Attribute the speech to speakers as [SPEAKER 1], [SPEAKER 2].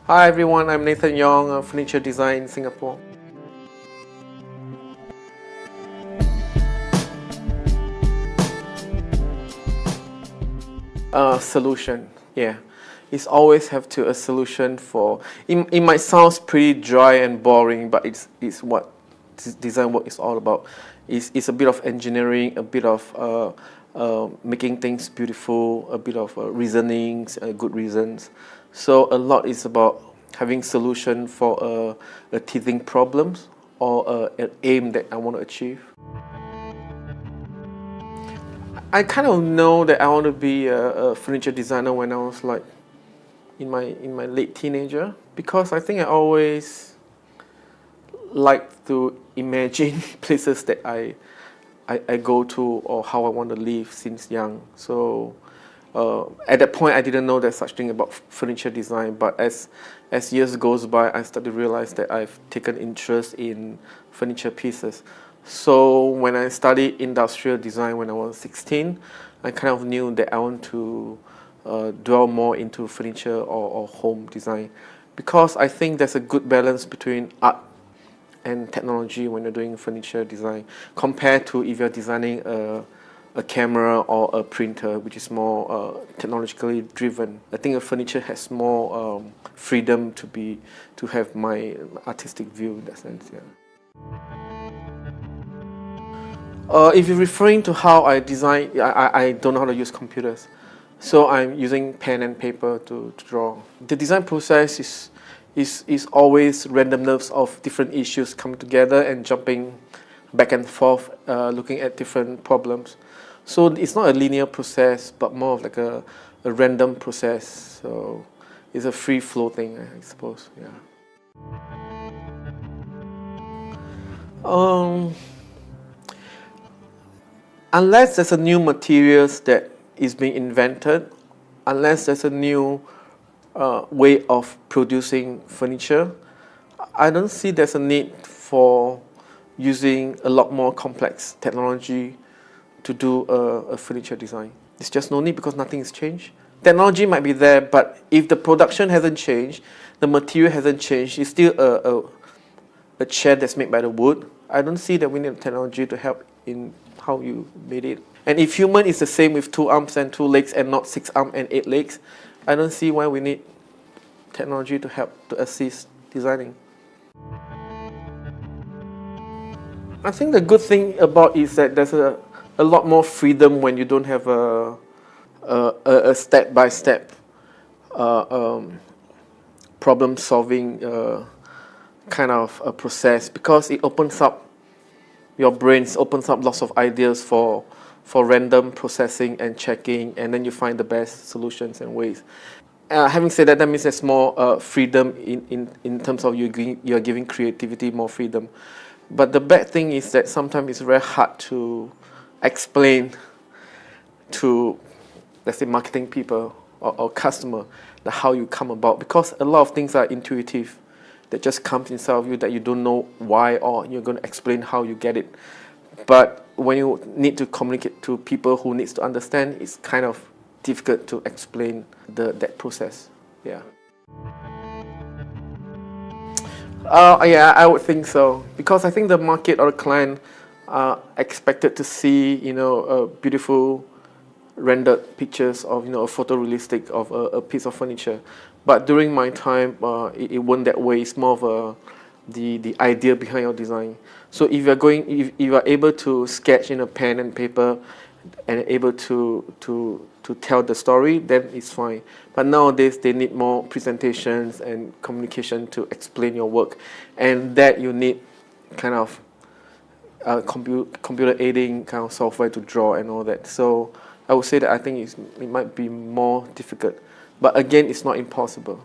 [SPEAKER 1] Hi everyone, I'm Nathan Yong of Furniture Design Singapore. Solution, yeah. It's always have to a solution for. It might sound pretty dry and boring, but it's what design work is all about. It's a bit of engineering, a bit of making things beautiful, a bit of reasonings, good reasons. So a lot is about having solution for a teething problems or an aim that I want to achieve. I kind of know that I want to be a furniture designer when I was like in my late teenager, because I think I always like to imagine places that I go to or how I want to live since young. So at that point I didn't know there's such thing about furniture design, but as years goes by I started to realize that I've taken interest in furniture pieces. So when I studied industrial design when I was 16, I kind of knew that I want to dwell more into furniture or home design, because I think there's a good balance between art and technology when you're doing furniture design, compared to if you're designing a camera or a printer, which is more technologically driven. I think a furniture has more freedom to have my artistic view in that sense. Yeah. If you're referring to how I design, I don't know how to use computers. So I'm using pen and paper to draw. The design process is always randomness of different issues coming together and jumping back and forth, looking at different problems. So it's not a linear process, but more of like a random process. So it's a free flow thing, I suppose. Yeah. Unless there's a new materials that is being invented, unless there's a new way of producing furniture, I don't see there's a need for using a lot more complex technology to do a furniture design. There's just no need, because nothing has changed. Technology might be there, but if the production hasn't changed, the material hasn't changed, it's still a chair that's made by the wood. I don't see that we need technology to help in how you made it. And if human is the same with 2 arms and 2 legs and not 6 arms and 8 legs, I don't see why we need technology to help to assist designing. I think the good thing about it is that there's a lot more freedom when you don't have a step-by-step problem-solving kind of a process, because it opens up your brains, opens up lots of ideas for random processing and checking, and then you find the best solutions and ways. Having said that, that means there's more freedom in terms of you're giving creativity more freedom. But the bad thing is that sometimes it's very hard to explain to, let's say, marketing people or customer how you come about, because a lot of things are intuitive, that just comes inside of you that you don't know why, or you're going to explain how you get it. But when you need to communicate to people who needs to understand, it's kind of difficult to explain that process. Yeah. Yeah, I would think so, because I think the market or the client are expected to see, beautiful rendered pictures of, a photorealistic of a piece of furniture. But during my time, it wasn't that way. It's more of the idea behind your design. So if you are able to sketch in a pen and paper and able to tell the story, then it's fine. But nowadays they need more presentations and communication to explain your work, and that you need kind of computer aiding kind of software to draw and all that. So I would say that I think it might be more difficult, but again, it's not impossible.